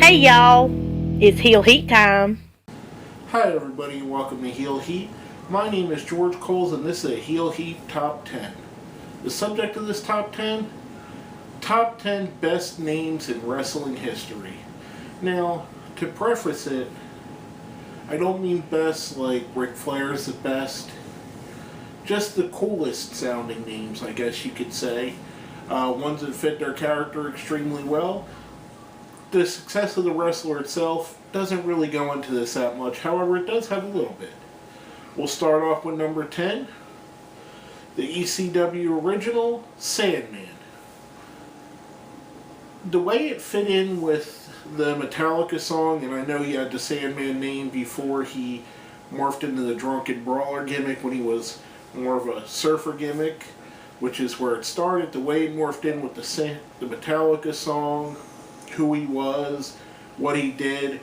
Hey y'all, it's Heel Heat time. Hi everybody and welcome to Heel Heat. My name is George Coles and this is a Heel Heat Top 10. The subject of this Top 10? Top 10 Best Names in Wrestling History. Now, to preface it, I don't mean best like Ric Flair's the best. Just the coolest sounding names, I guess you could say. Ones that fit their character extremely well. The success of the wrestler itself doesn't really go into this that much. However, it does have a little bit. We'll start off with number 10. The ECW original, Sandman. The way it fit in with the Metallica song, and I know he had the Sandman name before he morphed into the Drunken Brawler gimmick when he was more of a surfer gimmick, which is where it started. The way it morphed in with the Metallica song, who he was, what he did,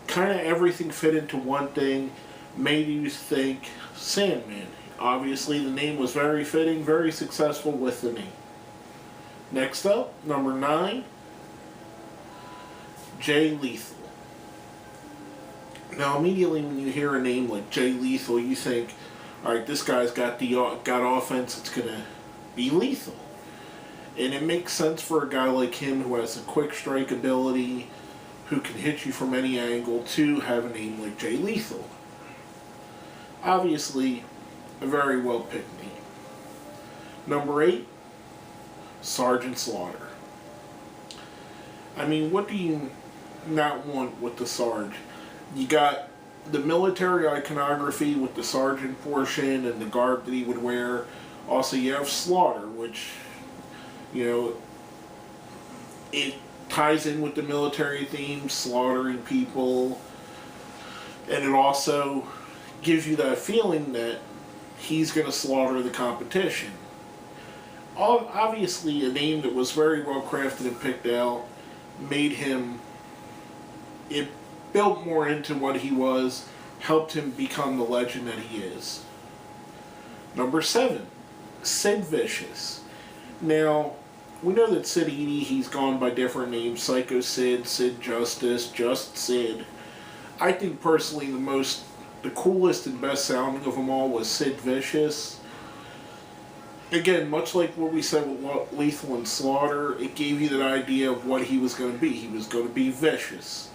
kind of everything fit into one thing, made you think Sandman. Obviously, the name was very fitting, very successful with the name. Next up, number 9, Jay Lethal. Now, immediately when you hear a name like Jay Lethal, you think, all right, this guy's got offense. It's gonna be lethal. And it makes sense for a guy like him who has a quick strike ability, who can hit you from any angle, to have a name like Jay Lethal. Obviously, a very well picked name. Number 8, Sergeant Slaughter. I mean, what do you not want with the Sarge? You got the military iconography with the sergeant portion and the garb that he would wear. Also, you have Slaughter, which, you know, it ties in with the military theme, slaughtering people, and it also gives you that feeling that he's going to slaughter the competition. Obviously, a name that was very well crafted and picked out made him, it built more into what he was, helped him become the legend that he is. Number 7, Sid Vicious. Now, we know that Sid Edie, he's gone by different names, Psycho Sid, Sid Justice, Just Sid. I think personally the coolest and best sounding of them all was Sid Vicious. Again, much like what we said with Lethal and Slaughter, it gave you that idea of what he was going to be. He was going to be vicious.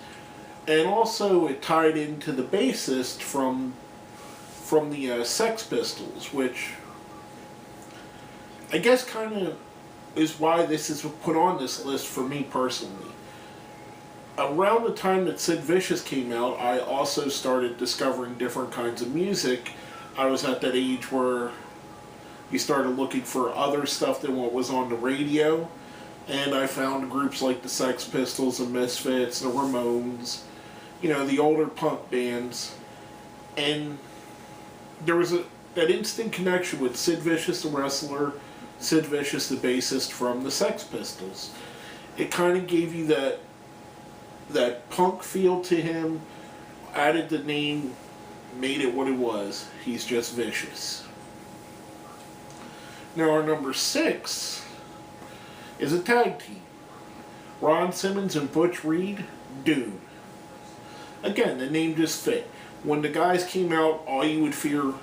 And also it tied into the bassist from the Sex Pistols, which I guess kind of is why this is put on this list for me personally. Around the time that Sid Vicious came out, I also started discovering different kinds of music. I was at that age where you started looking for other stuff than what was on the radio, and I found groups like the Sex Pistols, the Misfits, the Ramones, you know, the older punk bands, and there was that instant connection with Sid Vicious the wrestler, Sid Vicious the bassist from the Sex Pistols. It kind of gave you that punk feel to him, added the name, made it what it was. He's just vicious. Now our number 6 is a tag team. Ron Simmons and Butch Reed, Dude. Again, the name just fit. When the guys came out, all you would fear,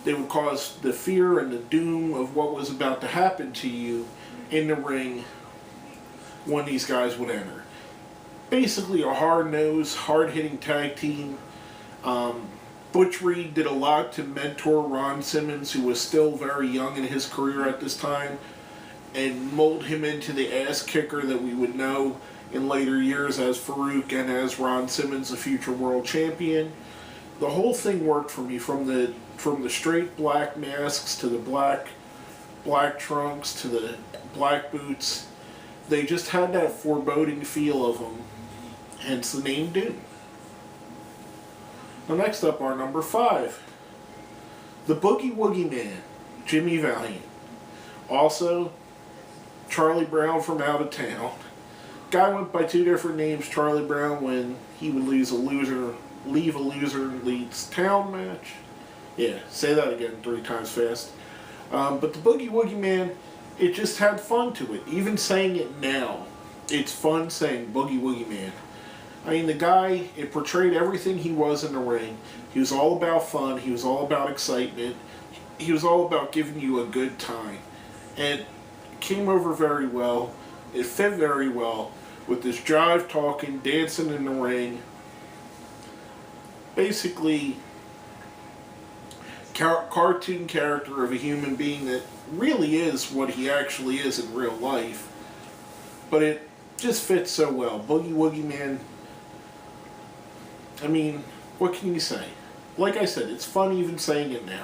they would cause the fear and the doom of what was about to happen to you in the ring when these guys would enter. Basically a hard-nosed, hard-hitting tag team. Butch Reed did a lot to mentor Ron Simmons, who was still very young in his career at this time, and mold him into the ass kicker that we would know in later years as Farouk and as Ron Simmons, the future world champion. The whole thing worked for me, from the straight black masks to the black trunks to the black boots. They just had that foreboding feel of them, hence the name Doom. Now next up, our number 5, the Boogie Woogie Man, Jimmy Valiant. Also, Charlie Brown from Out of Town. Guy went by 2 different names. Charlie Brown when he would leave a loser leads town match. Yeah, say that again 3 times fast. But the Boogie Woogie Man, it just had fun to it. Even saying it now, it's fun saying Boogie Woogie Man. I mean, the guy, it portrayed everything he was in the ring. He was all about fun. He was all about excitement. He was all about giving you a good time. And it came over very well. It fit very well with this jive talking, dancing in the ring. Basically, cartoon character of a human being that really is what he actually is in real life. But it just fits so well. Boogie Woogie Man, I mean, what can you say? Like I said, it's fun even saying it now.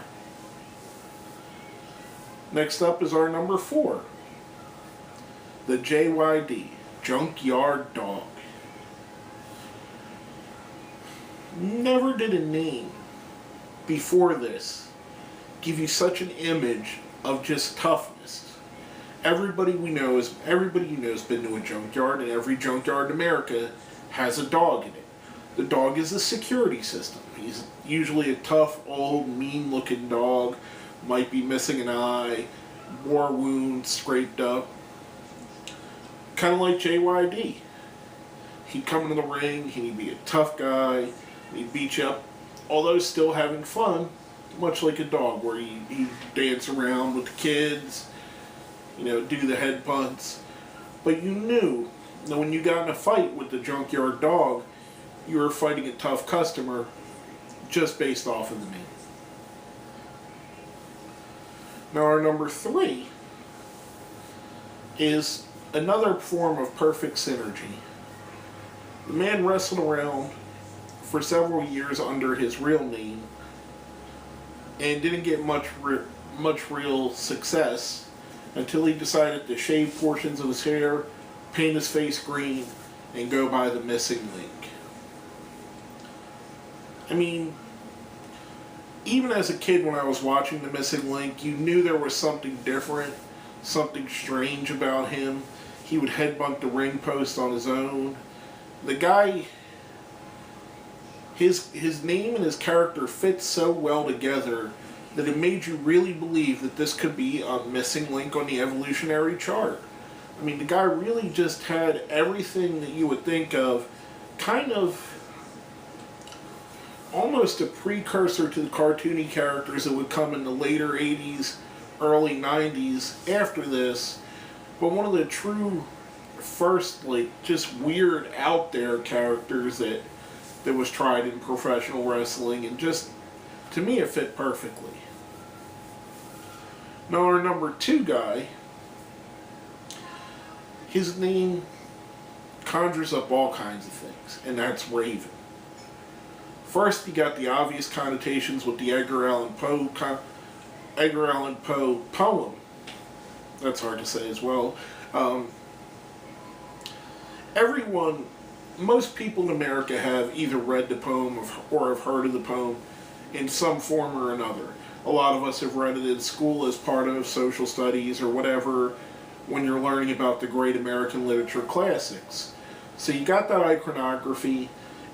Next up is our number 4. The JYD, Junkyard Dog. Never did a name before this give you such an image of just toughness. Everybody you know has been to a junkyard, and every junkyard in America has a dog in it. The dog is a security system. He's usually a tough, old, mean-looking dog. Might be missing an eye, war wounds scraped up. Kind of like JYD. He'd come into the ring, he'd be a tough guy, he'd beat you up, although still having fun, much like a dog, where he'd dance around with the kids, do the head punts. But you knew that when you got in a fight with the Junkyard Dog, you were fighting a tough customer just based off of the name. Now our number 3 is another form of perfect synergy. The man wrestled around for several years under his real name and didn't get much real success until he decided to shave portions of his hair, paint his face green, and go by the Missing Link. I mean, even as a kid when I was watching The Missing Link, you knew there was something different, something strange about him. He would headbutt the ring post on his own. The guy, his name and his character fit so well together that it made you really believe that this could be a missing link on the evolutionary chart. I mean, the guy really just had everything that you would think of, kind of almost a precursor to the cartoony characters that would come in the later 80s, early 90s after this, but one of the true first, just weird out there characters that was tried in professional wrestling, and just, to me, it fit perfectly. Now our number 2 guy, his name conjures up all kinds of things, and that's Raven. First, you got the obvious connotations with the Edgar Allan Poe poem. That's hard to say as well. Most people in America have either read the poem or have heard of the poem in some form or another. A lot of us have read it in school as part of social studies or whatever when you're learning about the great American literature classics. So you got that iconography.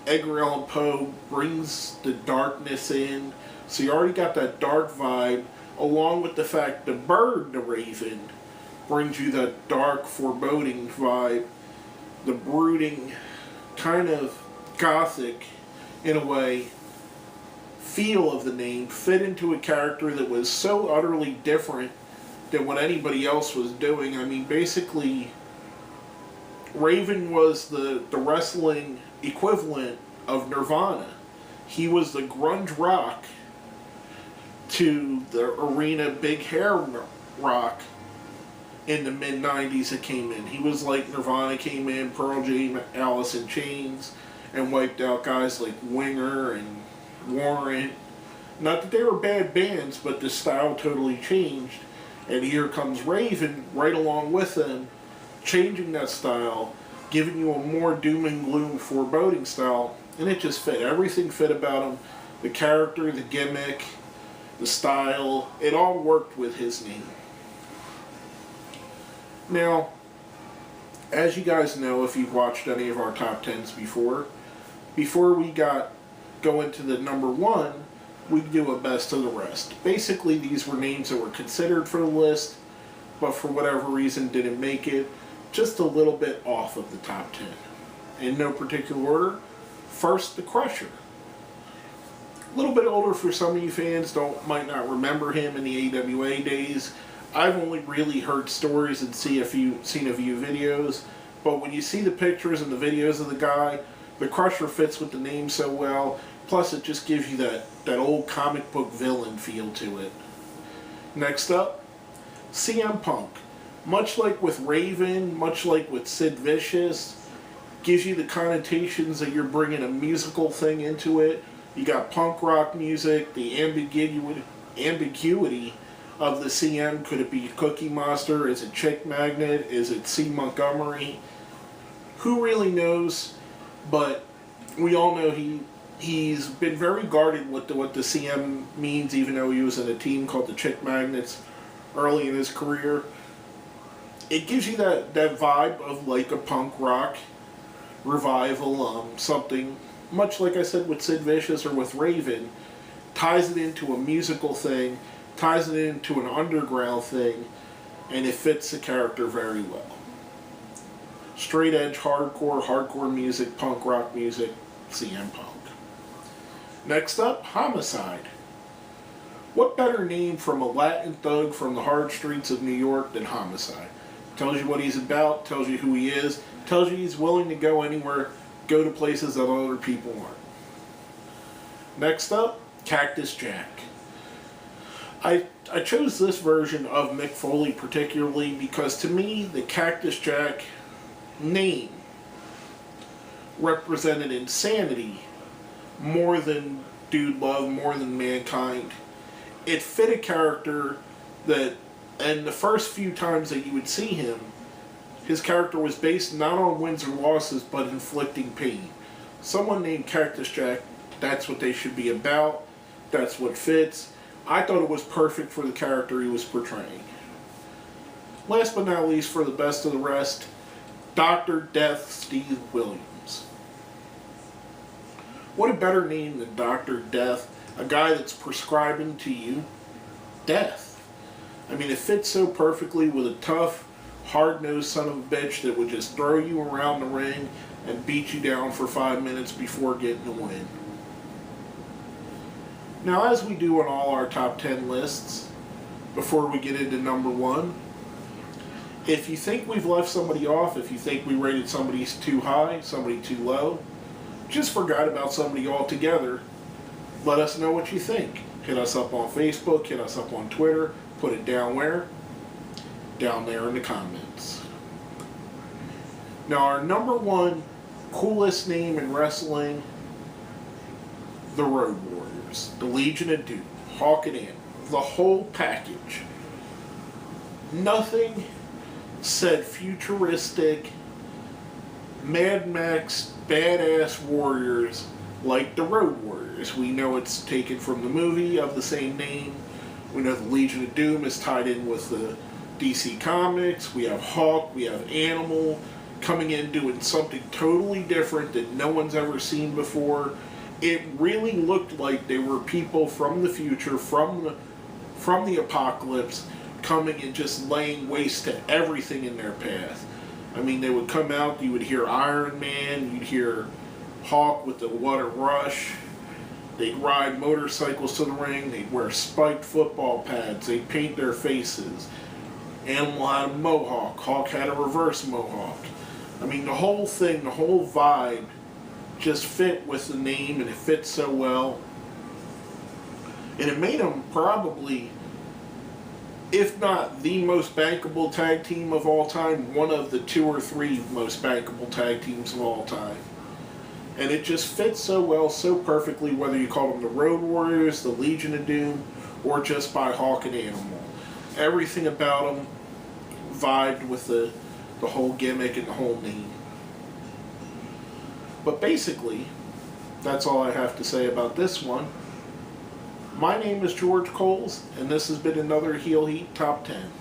Edgar Allan Poe brings the darkness in, so you already got that dark vibe, along with the fact the bird, the raven, brings you that dark, foreboding vibe, the brooding, kind of gothic, in a way, feel of the name fit into a character that was so utterly different than what anybody else was doing. I mean, basically, Raven was the wrestling equivalent of Nirvana. He was the grunge rock to the arena big hair rock in the mid-90s that came in. He was like Nirvana came in, Pearl Jam, Alice in Chains, and wiped out guys like Winger and Warrant. Not that they were bad bands, but the style totally changed. And here comes Raven right along with them, changing that style, giving you a more doom and gloom foreboding style, and it just fit. Everything fit about him. The character, the gimmick, the style, it all worked with his name. Now, as you guys know, if you've watched any of our top 10s before we go into the number 1, we do a best of the rest. Basically, these were names that were considered for the list, but for whatever reason didn't make it, just a little bit off of the top 10. in no particular order. First, the Crusher. A little bit older for some of you fans, might not remember him in the AWA days. I've only really heard stories and seen a few videos, but when you see the pictures and the videos of the guy, the Crusher fits with the name so well. Plus, it just gives you that old comic book villain feel to it. Next up, CM Punk. Much like with Raven, much like with Sid Vicious, gives you the connotations that you're bringing a musical thing into it. You got punk rock music, the ambiguity of the CM. Could it be Cookie Monster? Is it Chick Magnet? Is it C. Montgomery? Who really knows? But we all know he's been very guarded with what the CM means, even though he was in a team called the Chick Magnets early in his career. It gives you that vibe of like a punk rock revival, something much like I said with Sid Vicious or with Raven, ties it into a musical thing, ties it into an underground thing, and it fits the character very well. Straight edge hardcore music, punk rock music, CM Punk. Next up, Homicide. What better name from a Latin thug from the hard streets of New York than Homicide? Tells you what he's about, tells you who he is, tells you he's willing to go anywhere, go to places that other people aren't. Next up, Cactus Jack. I chose this version of Mick Foley particularly because to me, the Cactus Jack name represented insanity more than Dude Love, more than Mankind. It fit a character that, and the first few times that you would see him, his character was based not on wins or losses, but inflicting pain. Someone named Cactus Jack, that's what they should be about. That's what fits. I thought it was perfect for the character he was portraying. Last but not least, for the best of the rest, Dr. Death Steve Williams. What a better name than Dr. Death, a guy that's prescribing to you death. I mean, it fits so perfectly with a tough, hard-nosed son of a bitch that would just throw you around the ring and beat you down for 5 minutes before getting the win. Now, as we do on all our top 10 lists, before we get into number 1, if you think we've left somebody off, if you think we rated somebody too high, somebody too low, just forgot about somebody altogether, let us know what you think. Hit us up on Facebook, hit us up on Twitter, put it down where? Down there in the comments. Now, our number 1 coolest name in wrestling, the Road Warriors, the Legion of Doom, Hawk and Animal, the whole package. Nothing said futuristic, Mad Max, badass warriors like the Road Warriors. We know it's taken from the movie of the same name. We know the Legion of Doom is tied in with the DC Comics. We have Hawk, we have Animal coming in doing something totally different that no one's ever seen before. It really looked like they were people from the future, from the apocalypse, coming and just laying waste to everything in their path. I mean, they would come out, you would hear Iron Man, you'd hear Hawk with the Water Rush. They'd ride motorcycles to the ring, they'd wear spiked football pads, they'd paint their faces. Animal had a mohawk, Hawk had a reverse mohawk. I mean, the whole thing, the whole vibe just fit with the name, and it fit so well. And it made them probably, if not the most bankable tag team of all time, one of the 2 or 3 most bankable tag teams of all time. And it just fits so well, so perfectly, whether you call them the Road Warriors, the Legion of Doom, or just by Hawk and Animal. Everything about them vibed with the whole gimmick and the whole name. But basically, that's all I have to say about this one. My name is George Coles, and this has been another Heel Heat Top 10.